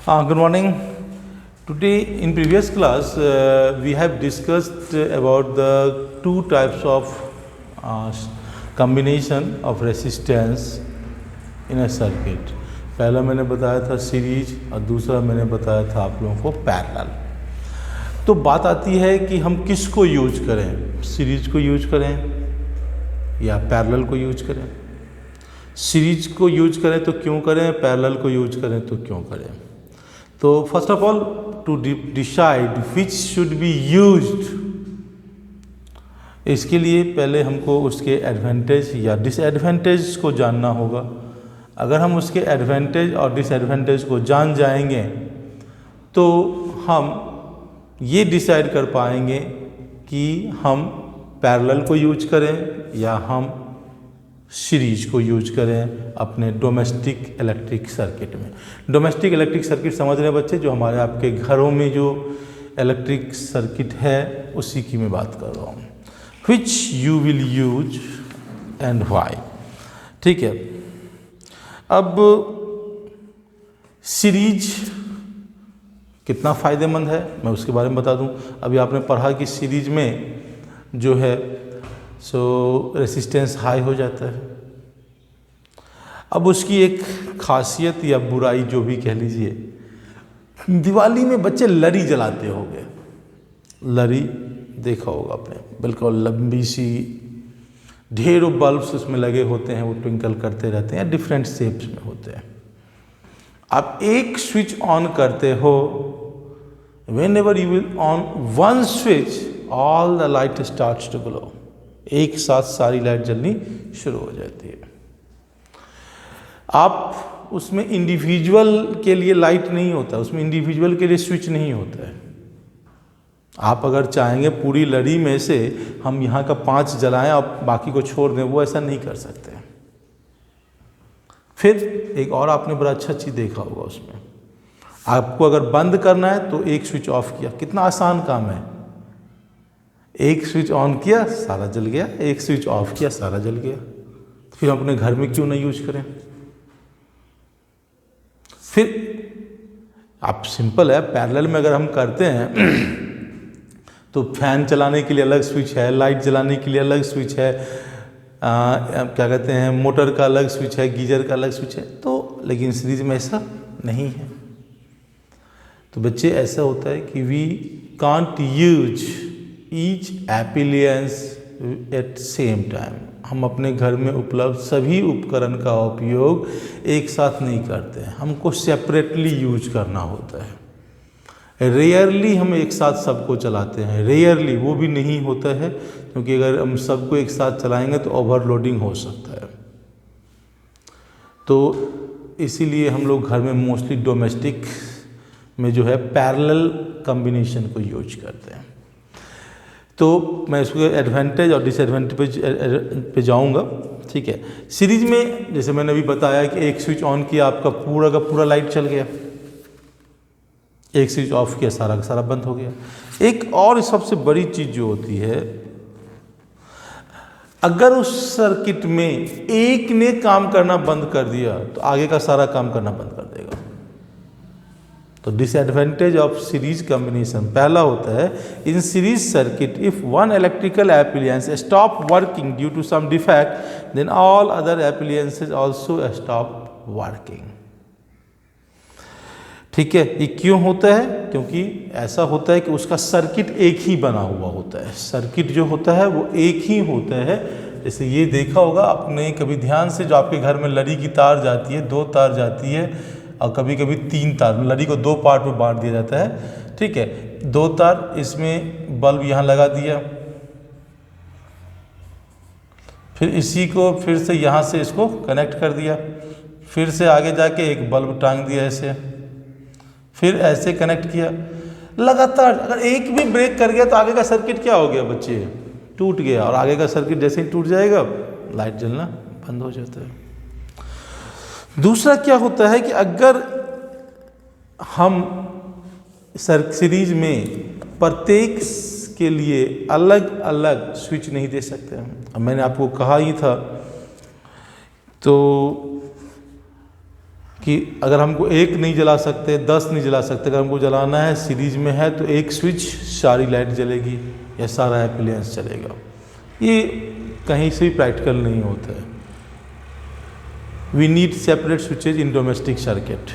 Good morning. Today in previous class we have discussed about the two types of combination of resistance in a circuit. पहला मैंने बताया था series और दूसरा मैंने बताया था आप लोगों को पैरेलल। तो बात आती है कि हम किसको यूज करें, सीरीज को यूज करें या पैरेलल को यूज करें। सीरीज को यूज करें तो क्यों करें, पैरेलल को यूज करें तो क्यों करें। तो first of all to decide which should be used, इसके लिए पहले हमको उसके एडवांटेज या डिसएडवांटेज को जानना होगा। अगर हम उसके एडवांटेज और डिसएडवांटेज को जान जाएंगे तो हम ये डिसाइड कर पाएंगे कि हम पैरेलल को यूज करें या हम सीरीज को यूज करें अपने डोमेस्टिक इलेक्ट्रिक सर्किट में। डोमेस्टिक इलेक्ट्रिक सर्किट समझ रहे हैं बच्चे, जो हमारे आपके घरों में जो इलेक्ट्रिक सर्किट है उसी की मैं बात कर रहा हूँ। Which you will use and why. ठीक है, अब सीरीज कितना फ़ायदेमंद है मैं उसके बारे में बता दूं। अभी आपने पढ़ा कि सीरीज में जो है सो रेसिस्टेंस हाई हो जाता है। अब उसकी एक खासियत या बुराई जो भी कह लीजिए, दिवाली में बच्चे लरी जलाते होंगे, लरी देखा होगा आपने, बिल्कुल लंबी सी ढेरों बल्ब्स उसमें लगे होते हैं, वो ट्विंकल करते रहते हैं, डिफरेंट शेप्स में होते हैं। आप एक स्विच ऑन करते हो, whenever you will on one switch all the light starts to glow, एक साथ सारी लाइट जलनी शुरू हो जाती है। आप उसमें इंडिविजुअल के लिए लाइट नहीं होता, उसमें इंडिविजुअल के लिए स्विच नहीं होता है। आप अगर चाहेंगे पूरी लड़ी में से हम यहाँ का 5 जलाएं और बाकी को छोड़ दें, वो ऐसा नहीं कर सकते। फिर एक और आपने बड़ा अच्छा चीज़ देखा होगा, उसमें आपको अगर बंद करना है तो एक स्विच ऑफ किया, कितना आसान काम है। एक स्विच ऑन किया सारा जल गया, एक स्विच ऑफ किया सारा जल गया। फिर हम अपने घर में क्यों नहीं यूज करें। फिर आप सिंपल है, पैरेलल में अगर हम करते हैं तो फैन चलाने के लिए अलग स्विच है, लाइट जलाने के लिए अलग स्विच है, क्या कहते हैं मोटर का अलग स्विच है, गीजर का अलग स्विच है। तो लेकिन सीरीज में ऐसा नहीं है। तो बच्चे ऐसा होता है कि we can't use each appliance at same time. हम अपने घर में उपलब्ध सभी उपकरण का उपयोग एक साथ नहीं करते हैं, हमको सेपरेटली यूज करना होता है। रेयरली हम एक साथ सबको चलाते हैं, रेयरली, वो भी नहीं होता है, क्योंकि अगर हम सबको एक साथ चलाएंगे तो ओवरलोडिंग हो सकता है। तो इसीलिए हम लोग घर में मोस्टली डोमेस्टिक में जो है पैरेलल कॉम्बिनेशन को यूज करते हैं। तो मैं इसको एडवांटेज और डिसएडवांटेज पे जाऊंगा। ठीक है, सीरीज में जैसे मैंने अभी बताया कि एक स्विच ऑन किया आपका पूरा का पूरा लाइट चल गया, एक स्विच ऑफ किया सारा का सारा बंद हो गया। एक और सबसे बड़ी चीज जो होती है, अगर उस सर्किट में एक ने काम करना बंद कर दिया तो आगे का सारा काम करना बंद कर देगा। तो डिसएडवांटेज ऑफ सीरीज कॉम्बिनेशन पहला होता है, in series circuit if one electrical appliance stop working due to some defect then all other appliances also stop working. ठीक है, ये क्यों होता है? क्योंकि ऐसा होता है कि उसका सर्किट एक ही बना हुआ होता है। सर्किट जो होता है वो एक ही होता है। जैसे ये देखा होगा आपने कभी ध्यान से, जो आपके घर में लड़ी की तार जाती है, 2 तार जाती है और कभी कभी 3 तार, लड़ी को 2 पार्ट में बांट दिया जाता है। ठीक है, 2 तार, इसमें बल्ब यहाँ लगा दिया, फिर इसी को फिर से यहाँ से इसको कनेक्ट कर दिया, फिर से आगे जाके एक बल्ब टांग दिया ऐसे, फिर ऐसे कनेक्ट किया। लगातार अगर एक भी ब्रेक कर गया तो आगे का सर्किट क्या हो गया बच्चे, टूट गया। और आगे का सर्किट जैसे ही टूट जाएगा लाइट जलना बंद हो जाता है। दूसरा क्या होता है कि अगर हम सीरीज में प्रत्येक के लिए अलग अलग स्विच नहीं दे सकते हैं। अब मैंने आपको कहा ही था तो कि अगर हमको एक नहीं जला सकते, 10 नहीं जला सकते, अगर हमको जलाना है सीरीज में है तो एक स्विच सारी लाइट जलेगी या सारा एप्लायंस चलेगा। ये कहीं से भी प्रैक्टिकल नहीं होता है। We need separate switches in domestic circuit.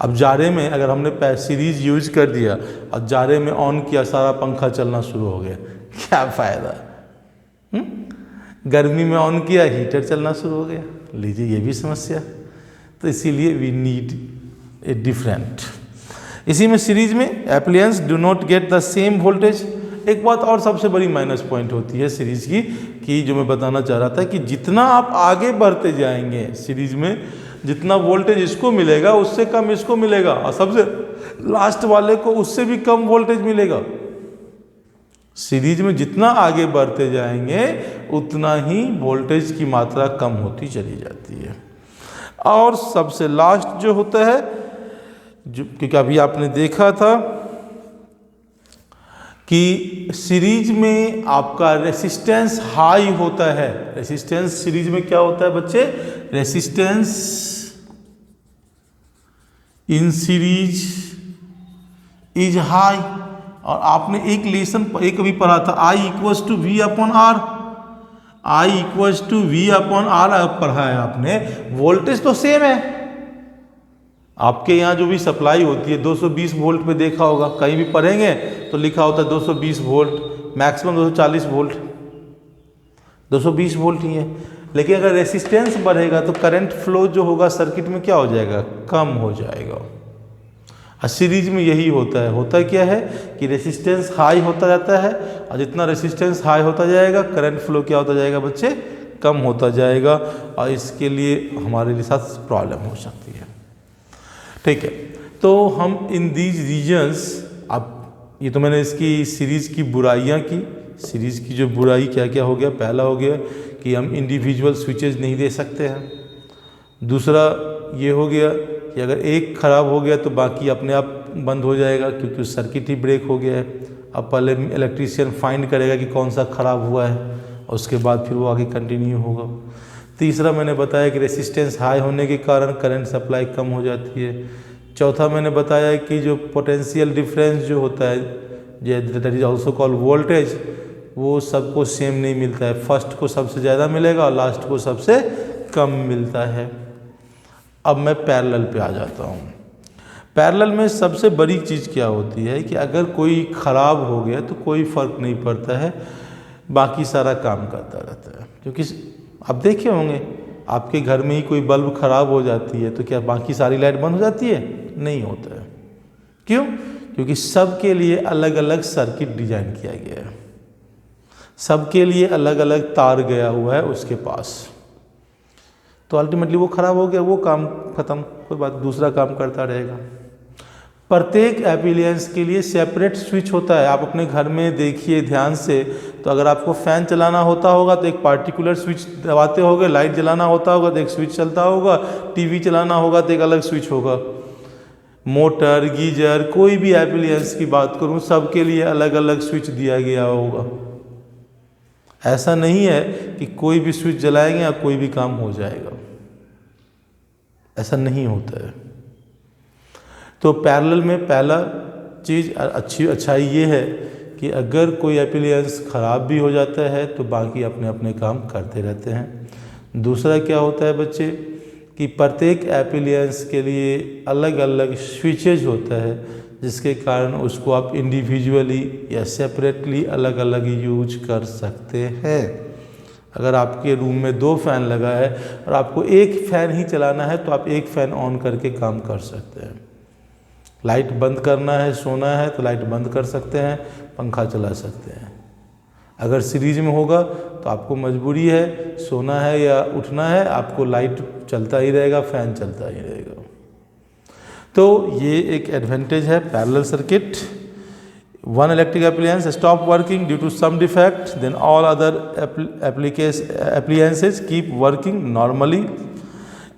अब जाड़े में अगर हमने सीरीज यूज कर दिया और जाड़े में ऑन किया, सारा पंखा चलना शुरू हो गया, क्या फ़ायदा। गर्मी में ऑन किया, हीटर चलना शुरू हो गया, लीजिए ये भी समस्या। तो इसीलिए वी नीड ए डिफरेंट। इसी में सीरीज में appliance do not get the same voltage. एक बात और सबसे बड़ी माइनस पॉइंट होती है सीरीज की, कि जो मैं बताना चाह रहा था कि जितना आप आगे बढ़ते जाएंगे सीरीज में, जितना वोल्टेज इसको मिलेगा उससे कम इसको मिलेगा, और सबसे लास्ट वाले को उससे भी कम वोल्टेज मिलेगा। सीरीज में जितना आगे बढ़ते जाएंगे उतना ही वोल्टेज की मात्रा कम होती चली जाती है। और सबसे लास्ट जो होता है, जो क्योंकि अभी आपने देखा था कि सीरीज में आपका रेसिस्टेंस हाई होता है। रेसिस्टेंस सीरीज में क्या होता है बच्चे? Resistance in series is high. और आपने एक लेसन एक अभी पढ़ा था, I equals to V upon R. I equals to V upon R पढ़ा है आपने। वोल्टेज तो सेम है, आपके यहाँ जो भी सप्लाई होती है 220 वोल्ट पे देखा होगा, कहीं भी पढ़ेंगे तो लिखा होता है 220 वोल्ट, मैक्सिमम 240 वोल्ट, 220 वोल्ट ही है। लेकिन अगर रेसिस्टेंस बढ़ेगा तो करंट फ्लो जो होगा सर्किट में क्या हो जाएगा? कम हो जाएगा। और सीरीज में यही होता है। होता क्या है कि रेसिस्टेंस हाई होता जाता है, और जितना रेसिस्टेंस हाई होता जाएगा करंट फ्लो क्या होता जाएगा बच्चे? कम होता जाएगा, और इसके लिए हमारे साथ प्रॉब्लम हो सकती है। ठीक है, तो हम इन दीज रीजन्स, अब ये तो मैंने इसकी सीरीज़ की बुराइयां की। सीरीज़ की जो बुराई क्या क्या हो गया? पहला हो गया कि हम इंडिविजुअल स्विचेज नहीं दे सकते हैं। दूसरा ये हो गया कि अगर एक ख़राब हो गया तो बाकी अपने आप बंद हो जाएगा, क्योंकि सर्किट ही ब्रेक हो गया है। अब पहले इलेक्ट्रीशियन फाइंड करेगा कि कौन सा ख़राब हुआ है, और उसके बाद फिर वो आगे कंटिन्यू होगा। तीसरा मैंने बताया कि रेसिस्टेंस हाई होने के कारण करंट सप्लाई कम हो जाती है। चौथा मैंने बताया कि जो पोटेंशियल डिफरेंस जो होता है, that is also called voltage, वो सबको सेम नहीं मिलता है। फर्स्ट को सबसे ज़्यादा मिलेगा और लास्ट को सबसे कम मिलता है। अब मैं पैरेलल पे आ जाता हूँ। पैरेलल में सबसे बड़ी चीज़ क्या होती है कि अगर कोई ख़राब हो गया तो कोई फ़र्क नहीं पड़ता है, बाकी सारा काम करता रहता है। क्योंकि आप देखे होंगे आपके घर में ही कोई बल्ब ख़राब हो जाती है तो क्या बाकी सारी लाइट बंद हो जाती है? नहीं होता है। क्यों? क्योंकि सबके लिए अलग अलग सर्किट डिजाइन किया गया है, सबके लिए अलग अलग तार गया हुआ है उसके पास। तो अल्टीमेटली वो ख़राब हो गया, वो काम ख़त्म, कोई बात, दूसरा काम करता रहेगा। प्रत्येक एप्लायंस के लिए सेपरेट स्विच होता है। आप अपने घर में देखिए ध्यान से, तो अगर आपको फ़ैन चलाना होता होगा तो एक पार्टिकुलर स्विच दबाते होगे, लाइट जलाना होता होगा तो एक स्विच चलता होगा, टीवी चलाना होगा तो एक अलग स्विच होगा। मोटर, गीजर, कोई भी एप्लायंस की बात करूं, सबके लिए अलग अलग स्विच दिया गया होगा। ऐसा नहीं है कि कोई भी स्विच जलाएंगे या कोई भी काम हो जाएगा, ऐसा नहीं होता है। तो पैरेलल में पहला चीज़ अच्छाई ये है कि अगर कोई एप्लायंस ख़राब भी हो जाता है तो बाकी अपने अपने काम करते रहते हैं। दूसरा क्या होता है बच्चे कि प्रत्येक एप्लायंस के लिए अलग अलग स्विचेज होता है, जिसके कारण उसको आप इंडिविजुअली या सेपरेटली अलग अलग यूज कर सकते हैं। अगर आपके रूम में 2 फ़ैन लगा है और आपको एक फ़ैन ही चलाना है तो आप एक फ़ैन ऑन करके काम कर सकते हैं। लाइट बंद करना है, सोना है तो लाइट बंद कर सकते हैं, पंखा चला सकते हैं। अगर सीरीज में होगा तो आपको मजबूरी है, सोना है या उठना है, आपको लाइट चलता ही रहेगा, फ़ैन चलता ही रहेगा। तो ये एक एडवांटेज है parallel circuit. One electric appliance stop working due to some defect, then all other appliances keep working normally.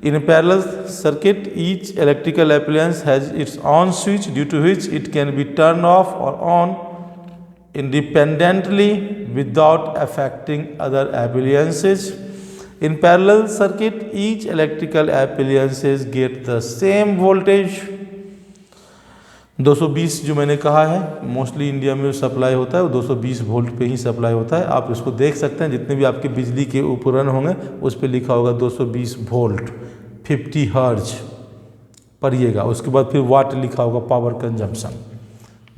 In a parallel circuit, each electrical appliance has its own switch due to which it can be turned off or on independently without affecting other appliances. In parallel circuit, each electrical appliances get the same voltage. 220 जो मैंने कहा है mostly India में supply होता है वो 220 volt पे ही supply होता है। आप इसको देख सकते हैं, जितने भी आपके बिजली के उपकरण होंगे उस पे लिखा होगा 220 वोल्ट 50 हर्ज पढ़िएगा। उसके बाद फिर वाट लिखा होगा, पावर कंजम्पशन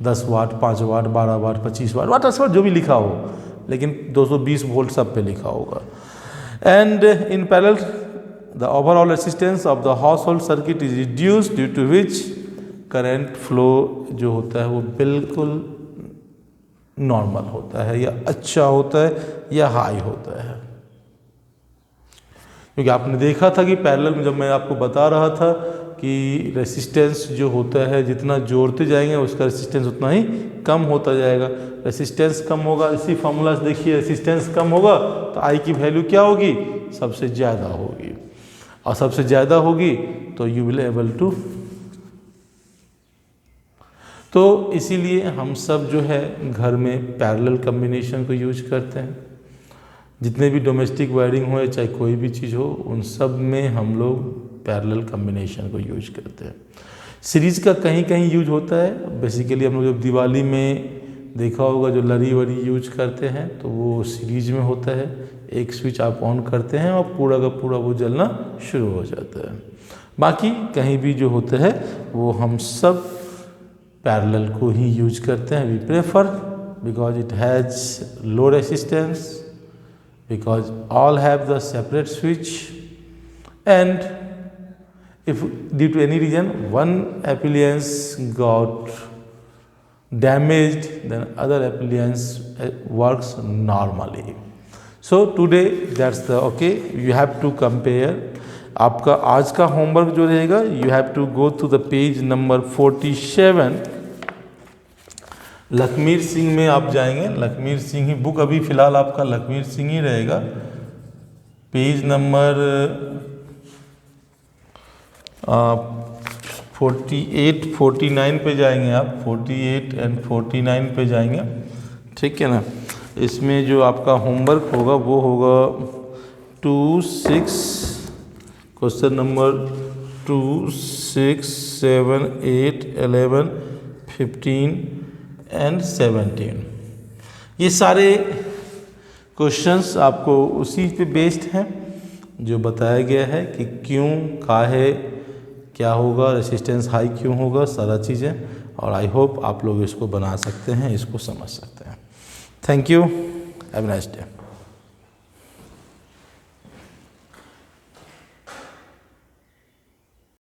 10 वाट, 5 वाट, 12 वाट, 25 वाट, वाट वाट जो भी लिखा हो, लेकिन 220 वोल्ट सब पे लिखा होगा। And in parallel the overall resistance of the household circuit is reduced due to which current flow जो होता है वो बिल्कुल नॉर्मल होता है या अच्छा होता है या हाई होता है। क्योंकि आपने देखा था कि पैरेलल में जब मैं आपको बता रहा था कि रेसिस्टेंस जो होता है जितना जोड़ते जाएंगे उसका रेसिस्टेंस उतना ही कम होता जाएगा। रेसिस्टेंस कम होगा, इसी फॉर्मूला से देखिए, रेसिस्टेंस कम होगा तो आई की वैल्यू क्या होगी, सबसे ज़्यादा होगी, और सबसे ज़्यादा होगी तो यू विल एबल टू। तो इसीलिए हम सब जो है घर में पैरेलल कम्बिनेशन को यूज करते हैं। जितने भी डोमेस्टिक वायरिंग हो चाहे कोई भी चीज़ हो, उन सब में हम लोग पैरेलल कम्बिनेशन को यूज करते हैं। सीरीज का कहीं कहीं यूज होता है। बेसिकली हम लोग जब दिवाली में देखा होगा जो लरी वरी यूज करते हैं तो वो सीरीज में होता है। एक स्विच आप ऑन करते हैं और पूरा का पूरा वो जलना शुरू हो जाता है। बाकी कहीं भी जो होता है वो हम सब पैरेलल को ही यूज करते हैं। We prefer because it has low resistance, because all have the separate switch, and if due to any reason one appliance got damaged then other appliance works normally. So today that's the okay, you have to compare. आपका आज का homework जो रहेगा, you have to go to the page number 47। Lakhmir Singh में आप जाएंगे, लखमीर सिंह ही book अभी फ़िलहाल आपका लखमीर सिंह ही रहेगा। पेज नंबर 48 49 पे जाएंगे आप, 48 एंड 49 पे जाएंगे, ठीक है ना। इसमें जो आपका होमवर्क होगा वो होगा 26 क्वेश्चन नंबर 2, 6, 7, 8, 11, 15 एंड 17। ये सारे क्वेश्चंस आपको उसी पे बेस्ड हैं जो बताया गया है कि क्यों, काहे, क्या होगा, रेसिस्टेंस हाई क्यों होगा, सारा चीज़ें। और आई होप आप लोग इसको बना सकते हैं, इसको समझ सकते हैं। Thank you, have a nice day.